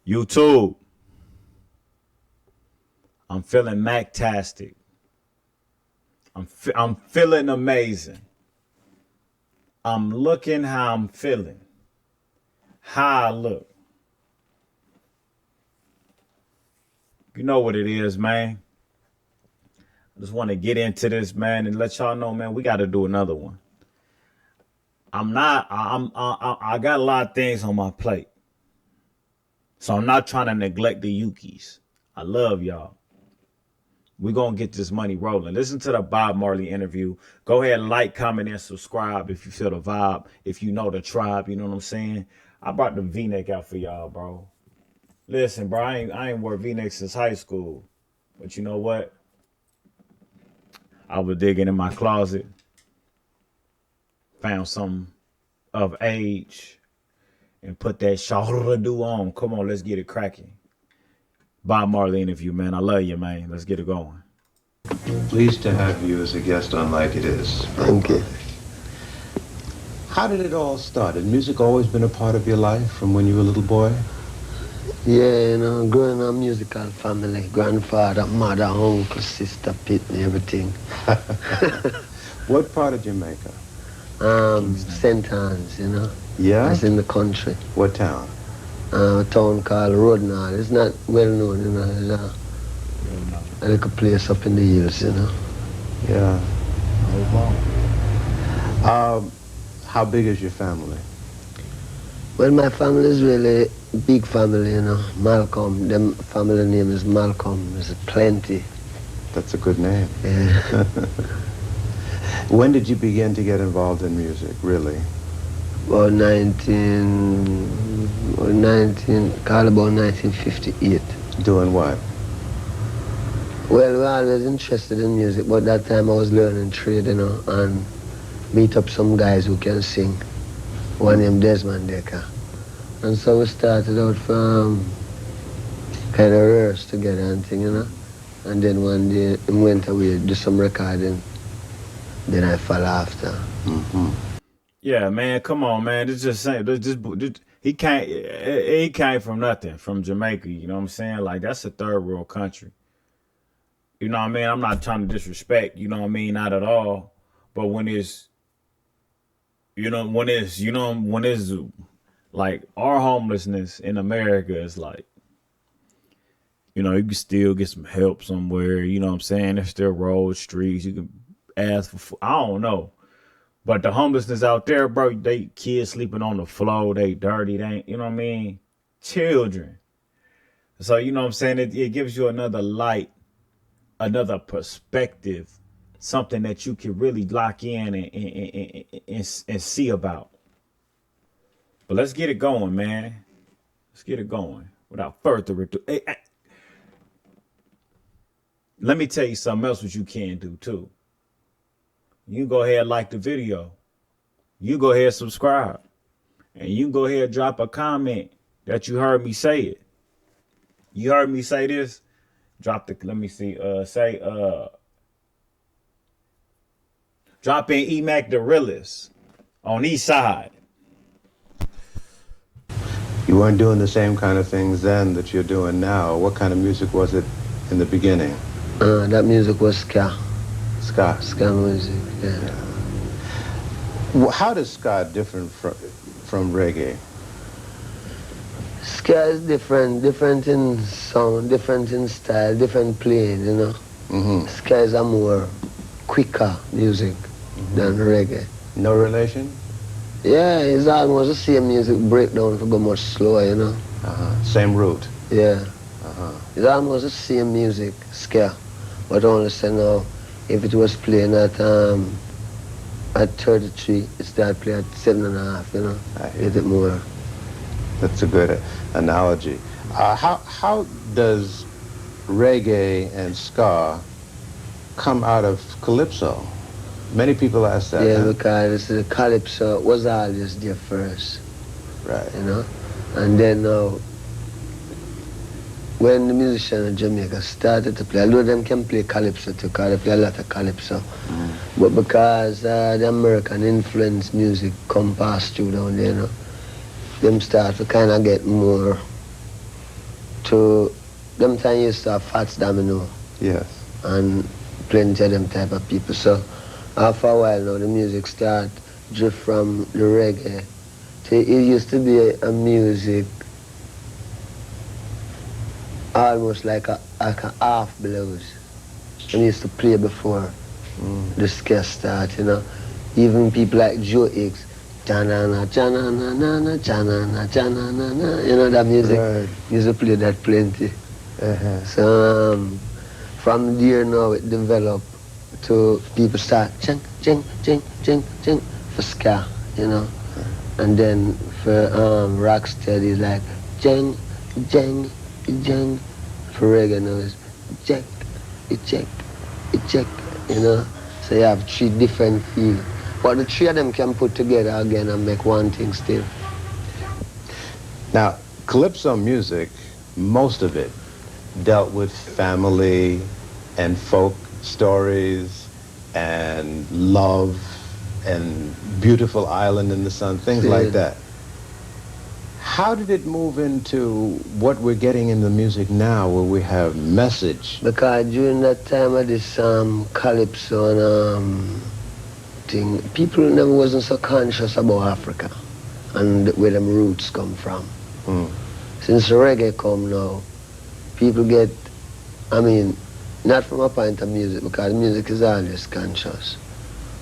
YouTube, I'm feeling Mac-tastic. I'm feeling amazing. I'm looking how I'm feeling. How I look. You know what it is, man. I just want to get into this, man, and let y'all know, man, we got to do another one. I got a lot of things on my plate. So I'm not trying to neglect the Yukis. I love y'all. We're going to get this money rolling. Listen to the Bob Marley interview. Go ahead, like, comment, and subscribe if you feel the vibe. If you know the tribe, you know what I'm saying? I brought the V-neck out for y'all, bro. Listen, bro, I ain't wore V-neck since high school. But you know what? I was digging in my closet. Found something of age. And put that shawl-do on. Come on, let's get it cracking. Bob Marley interview, man. I love you, man. Let's get it going. Pleased to have you as a guest on Like It Is. Thank you. How did it all start? Had music always been a part of your life from when you were a little boy? Yeah, you know, growing up musical family. Grandfather, mother, uncle, sister, Pitney, everything. What part of Jamaica? St. Anne's, you know. Yeah? That's in the country. What town? A town called Rodnall. It's not well known, you know. It's a little place up in the hills, you know. Yeah. How big is your family? Well, my family is really big family, you know. Malcolm, them family name is Malcolm. There's plenty. That's a good name. Yeah. When did you begin to get involved in music, really? About 1958. Doing what? Well, we were always interested in music, but that time I was learning trade, you know, and meet up some guys who can sing. One named Desmond Decker. And so we started out from kind of rehearse together and thing, you know. And then one day he went away, do some recording. Then I fell after. Mm-hmm. Yeah, man, come on, man. It's just saying, he came from nothing, from Jamaica. You know what I'm saying? Like, that's a third world country. You know what I mean? I'm not trying to disrespect. You know what I mean? Not at all. But when it's like our homelessness in America is like, you know, you can still get some help somewhere. You know what I'm saying? There's still roads, streets. You can ask for, I don't know. But the homelessness out there, bro, they kids sleeping on the floor, they dirty, they ain't, you know what I mean? Children. So, you know what I'm saying? It gives you another light, another perspective, something that you can really lock in and see about. But let's get it going, man. Let's get it going. Without further ado. Let me tell you something else what you can do, too. You go ahead and like the video. You go ahead and subscribe. And you go ahead and drop a comment that you heard me say it. You heard me say this? Drop the, let me see, drop in Emacc the realist on each side. You weren't doing the same kind of things then that you're doing now. What kind of music was it in the beginning? That music was ska. Ska? Ska music, yeah. Well, how does ska differ from reggae? Ska is different in sound, different in style, different playing, you know. Mm-hmm. Ska is a more quicker music than reggae. No relation? Yeah, it's almost the same music breakdown for go much slower, you know. Same root? Yeah. It's almost the same music, ska, but only say now, if it was playing at 33, it started playing at 7.5, you know. I hear a little bit more. That's a good analogy. How does reggae and ska come out of calypso? Many people ask that. Yeah, huh? because the calypso was always there first. Right. You know? And then now, when the musicians in Jamaica started to play, although them can play calypso too, because they play a lot of calypso, but because the American influence music come past through down there, you know, them start to kind of get more to them time used to have Fats Domino. Yes. And plenty of them type of people. So after a while now the music start drift from the reggae. So it used to be a music almost like a half blues. And used to play before the ska start, you know. Even people like Joe Hicks, cha-na-na, cha-na-na-na-na, cha-na-na, cha-na-na-na, you know that music? Right. Used to play that plenty. So from there now it developed to people start ching, ching, ching, ching, ching for ska, you know. And then for rocksteady it's like jing, jing, jing. For reggae now it's check, you know. So you have 3 different feels. But the 3 of them can put together again and make one thing still. Now, Calypso music, most of it dealt with family and folk stories and love and beautiful island in the sun, things like that. How did it move into what we're getting in the music now, where we have message? Because during that time of this Calypso and thing, people never wasn't so conscious about Africa and where them roots come from. Since reggae come now, people get, I mean, not from a point of music, because music is always conscious.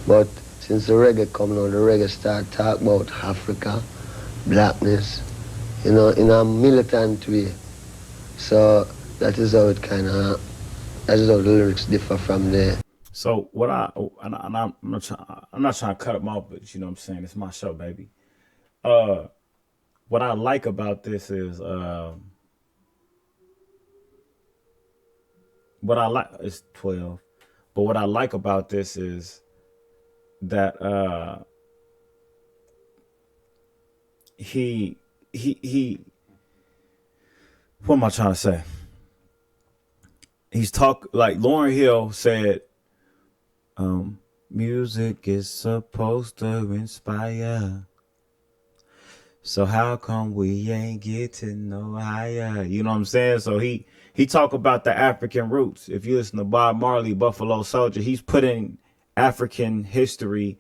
But since the reggae come now, the reggae start talk about Africa, blackness, you know, in a militant way. So that is how it kind of, that is how the lyrics differ from there. So what I'm not trying to cut him off, but you know what I'm saying, it's my show, baby. What I like about this is what I like is 12, but what I like about this is that he what am I trying to say? He's like Lauryn Hill said, music is supposed to inspire. So how come we ain't getting no higher? You know what I'm saying? So he talk about the African roots. If you listen to Bob Marley, Buffalo Soldier, he's putting African history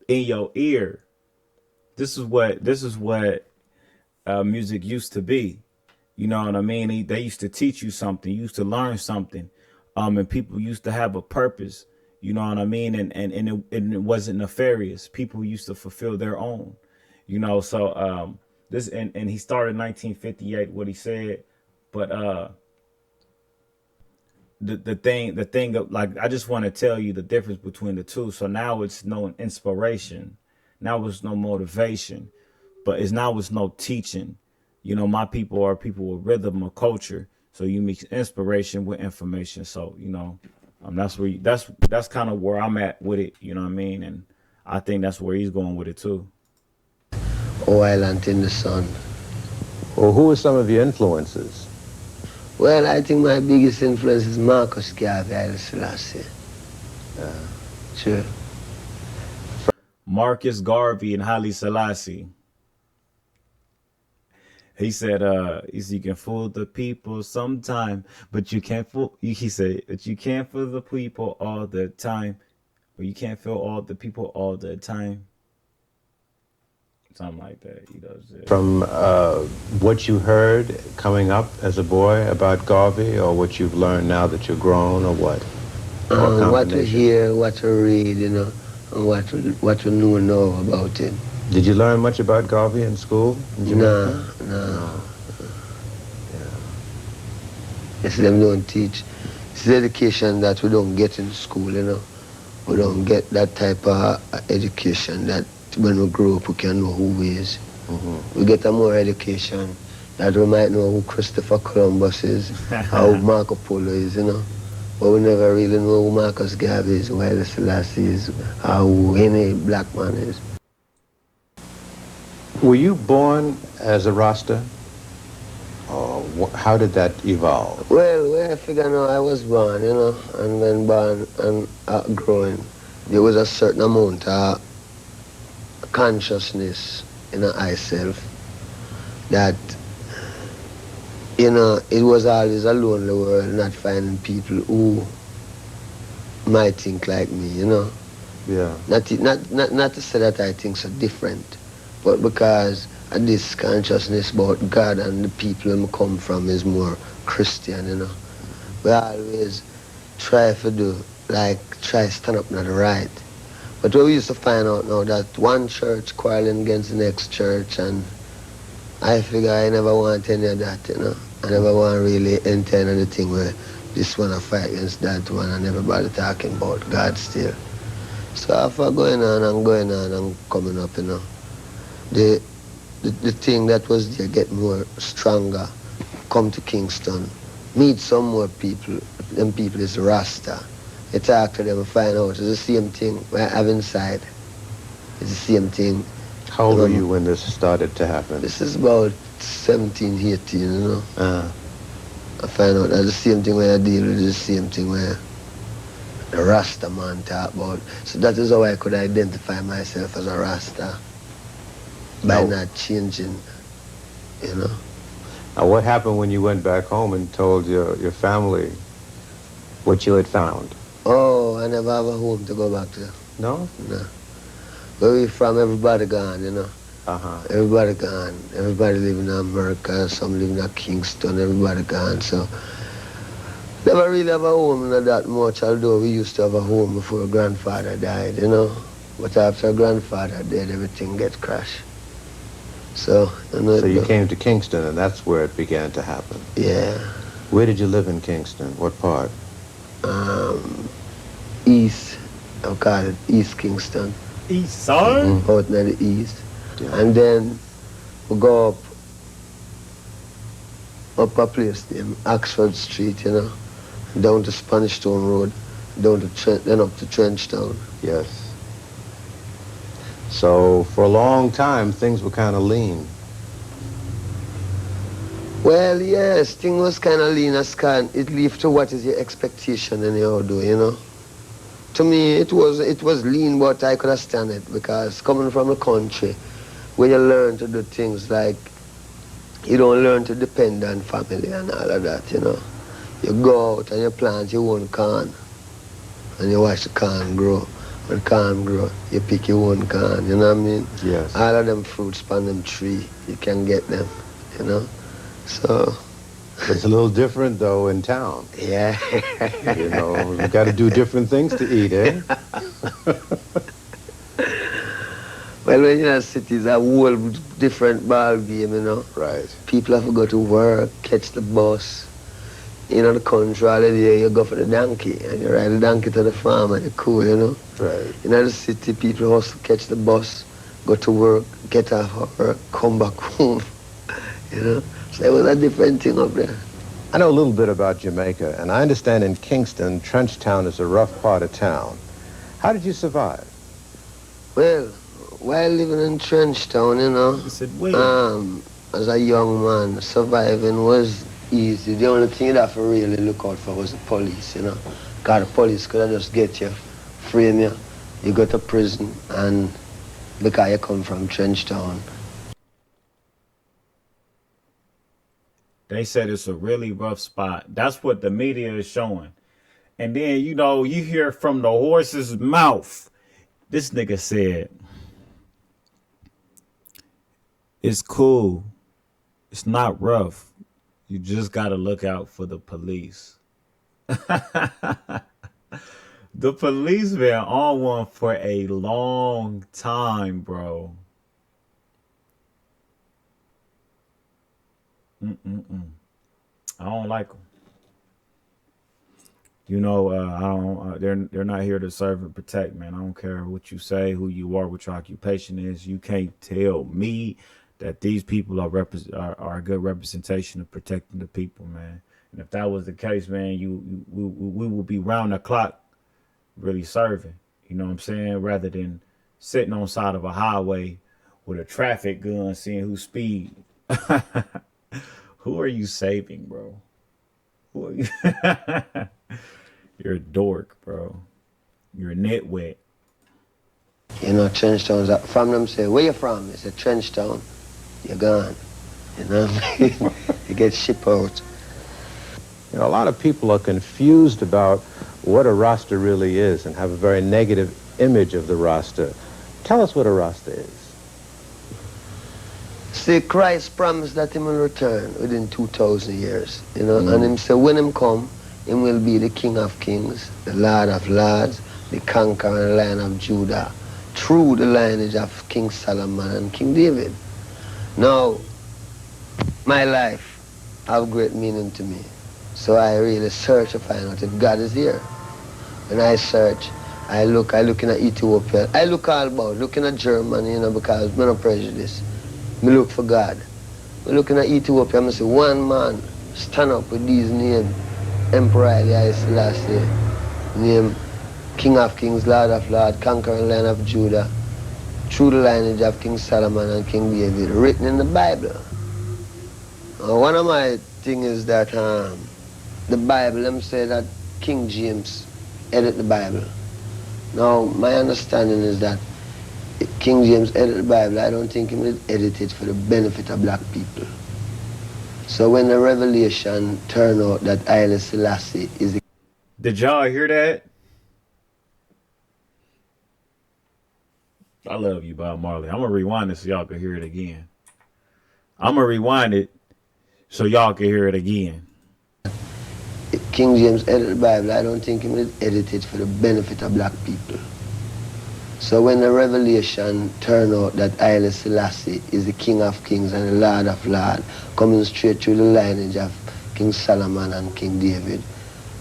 in your ear. This is what music used to be. You know what I mean? They used to teach you something. You used to learn something. And people used to have a purpose. You know what I mean? And it wasn't nefarious. People used to fulfill their own. You know, so this and he started in 1958, what he said. But the thing of, like, I just want to tell you the difference between the two. So now it's no inspiration. Now it's no motivation. But it's no teaching. You know, my people are people with rhythm or culture. So you mix inspiration with information. So, you know, that's where that's kind of where I'm at with it. You know what I mean? And I think that's where he's going with it too. Oh, Island in the Sun. Well, who are some of your influences? Well, I think my biggest influence is Marcus Garvey, Haile Selassie. Sure. Marcus Garvey and Haile Selassie. He said, you can fool the people sometime, but you can't fool, he said, but you can't fool the people all the time, but you can't fool all the people all the time. Something like that. He does it. From what you heard coming up as a boy about Garvey, or what you've learned now that you're grown, or what? What to hear, what to read, you know, and what to know about it. Did you learn much about Garvey in school? No. Yes, them don't teach. It's the education that we don't get in school, you know. We don't get that type of education that when we grow up we can know who we is. We get a more education that we might know who Christopher Columbus is, how Marco Polo is, you know. But we never really know who Marcus Garvey is, who Haile Selassie is, how any black man is. Were you born as a Rasta? Or how did that evolve? Well, where I figure now I was born, you know, and when born and growing, there was a certain amount of consciousness in myself that You know, it was always a lonely world, not finding people who might think like me, you know. Yeah. Not to say that I think so different, but because this consciousness about God and the people I come from is more Christian, you know. We always try to do, like, try stand up not right. But we used to find out now that one church quarreling against the next church, and I figure I never want any of that, you know. I never want really enter into the thing where this one I fight against that one and everybody talking about God still. So after going on and coming up, you know, the thing that was there get more stronger, come to Kingston, meet some more people, them people is Rasta. You talk to them and find out it's the same thing I have inside. It's the same thing. How old were you when this started to happen? This is about 17, 18, you know. I find out that the same thing where I deal with is the same thing where the Rasta man talk about. So that is how I could identify myself as a Rasta. By not changing, you know. Now, what happened when you went back home and told your family what you had found? Oh, I never have a home to go back to. No? No. Where we from, everybody gone, you know. Everybody gone. Everybody living in America, some living in Kingston, everybody gone. So, never really have a home, not that much, although we used to have a home before grandfather died, you know. But after grandfather died, everything get crashed. So, you know. So you came to Kingston, and that's where it began to happen? Yeah. Where did you live in Kingston? What part? East. I call it East Kingston. East side? Out near the east. Yeah. And then we go up a place named Oxford Street, you know, down to Spanish Town Road, down to then up to Trenchtown. Yes. So for a long time, things were kind of lean. Well, yes, things was kind of lean as can. It leaves to what is your expectation anyhow, do, you know. To me, it was lean, but I could understand it because coming from the country, where you learn to do things like, you don't learn to depend on family and all of that, you know. You go out and you plant your own corn, and you watch the corn grow. When corn grow, you pick your own corn, you know what I mean? Yes. All of them fruits on them tree, you can get them, you know. So. It's a little different, though, in town. Yeah. You know, you got to do different things to eat, eh? Well, when you're in a city, it's a whole different ball game, you know. Right. People have to go to work, catch the bus. You know, the country, all the day, you go for the donkey, and you ride the donkey to the farm, and you're cool, you know. Right. In the city, people also catch the bus, go to work, get off of work, come back home, you know. So it was a different thing up there. I know a little bit about Jamaica, and I understand in Kingston, Trenchtown is a rough part of town. How did you survive? Well, while living in Trenchtown, you know, as a young man, surviving was easy. The only thing you'd have to really look out for was the police, you know. Because the police could just get you, frame you, you go to prison, and because you come from Trenchtown. They said it's a really rough spot. That's what the media is showing. And then, you know, you hear from the horse's mouth. This nigga said, it's cool. It's not rough. You just got to look out for the police. The police been on one for a long time, bro. I don't like them. You know, I don't. They're not here to serve and protect, man. I don't care what you say, who you are, what your occupation is. You can't tell me that these people are a good representation of protecting the people, man. And if that was the case, man, we will be round the clock, really serving. You know what I'm saying? Rather than sitting on side of a highway with a traffic gun, seeing who's speed. Who are you saving, bro? Who are you? You're a dork, bro. You're a nitwit. You know, Trenchtown's from them say, where you from? It's a Trenchtown. You're gone. You know what I mean? It gets shipped out. You know, a lot of people are confused about what a Rasta really is and have a very negative image of the Rasta. Tell us what a Rasta is. See, Christ promised that him will return within 2,000 years, you know, and him say when him come, him will be the King of Kings, the Lord of Lords, the conquering Lion of Judah, through the lineage of King Solomon and King David. Now, my life have great meaning to me, so I really search to find out if God is here. When I search, I look in at Ethiopia, I look all about, looking at Germany, you know, because I'm not prejudiced. Me look for God. Me looking at Ethiopia, I say one man stand up with these names, Emperor Haile Selassie, name King of Kings, Lord of Lords, conquering Lion of Judah, through the lineage of King Solomon and King David, written in the Bible. One of my things is that the Bible, them say that King James edit the Bible. Now, my understanding is that King James edited the Bible. I don't think he would edit it for the benefit of black people. So when the revelation turned out that Haile Selassie is the... Did y'all hear that? I love you, Bob Marley. I'm going to rewind it so y'all can hear it again. I'm going to rewind it so y'all can hear it again. King James edited the Bible. I don't think he would edit it for the benefit of black people. So when the revelation turned out that Haile Selassie is the King of Kings and the Lord of Lords, coming straight through the lineage of King Solomon and King David,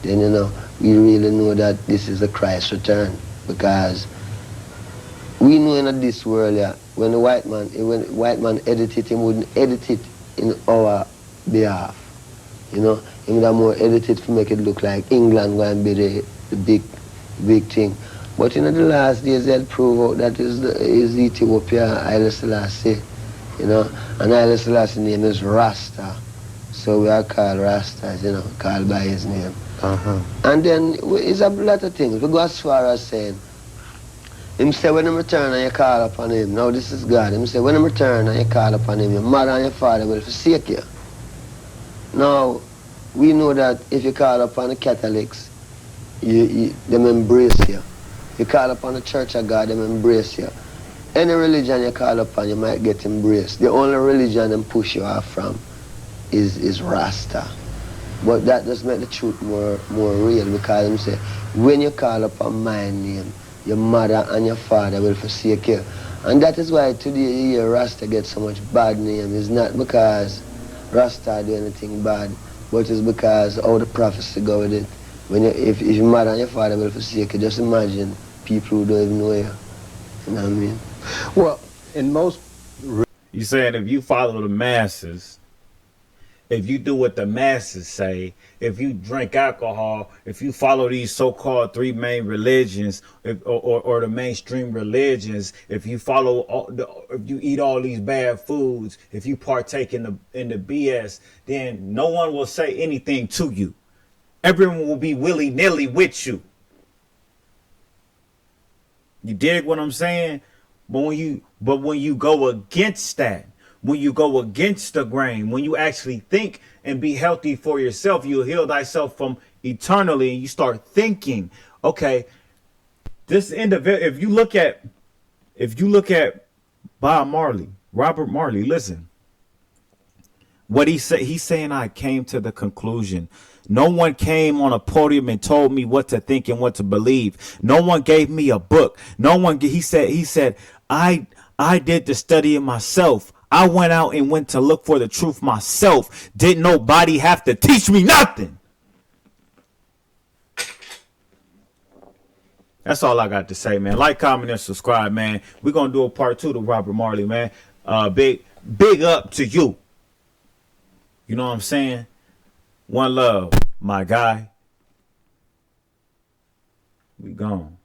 then, you know, we really know that this is a Christ return. Because we know in this world, yeah, when the white man edit it, he wouldn't edit it in our behalf. You know, he would have more edit it to make it look like England going to be the big thing. But in the last days, they'll prove out that is Ethiopia, Haile Selassie, you know, and Haile Selassie's name is Rasta. So we are called Rastas, you know, called by his name. And then it's a lot of things. We go as far as saying, him say when him return and you call upon him, now this is God, him say when him return and you call upon him, your mother and your father will forsake you. Now, we know that if you call upon the Catholics, them embrace you. You call upon the Church of God, them embrace you. Any religion you call upon, you might get embraced. The only religion them push you off from is Rasta. But that does make the truth more real, because them say, when you call upon my name, your mother and your father will forsake you. And that is why today you hear Rasta get so much bad name. It's not because Rasta do anything bad, but it's because how the prophecy go with it. When if your mother and your father will forsake you, just imagine people who don't even know you. You know what I mean? Well, in most... You saying if you follow the masses, if you do what the masses say, if you drink alcohol, if you follow these so-called three main religions, or the mainstream religions, if you follow if you eat all these bad foods, if you partake in the BS, then no one will say anything to you. Everyone will be willy-nilly with you. You dig what I'm saying? But when you go against that, when you go against the grain, when you actually think and be healthy for yourself, you'll heal thyself from eternally, and you start thinking, okay, this individual, if you look at Bob Marley, Robert Marley, listen. What he said, he's saying, I came to the conclusion. No one came on a podium and told me what to think and what to believe. No one gave me a book. No one, he said, I did the studying myself. I went out and went to look for the truth myself. Didn't nobody have to teach me nothing. That's all I got to say, man. Like, comment, and subscribe, man. We're going to do a part 2 to Robert Marley, man. Big up to you. You know what I'm saying? One love, my guy. We gone.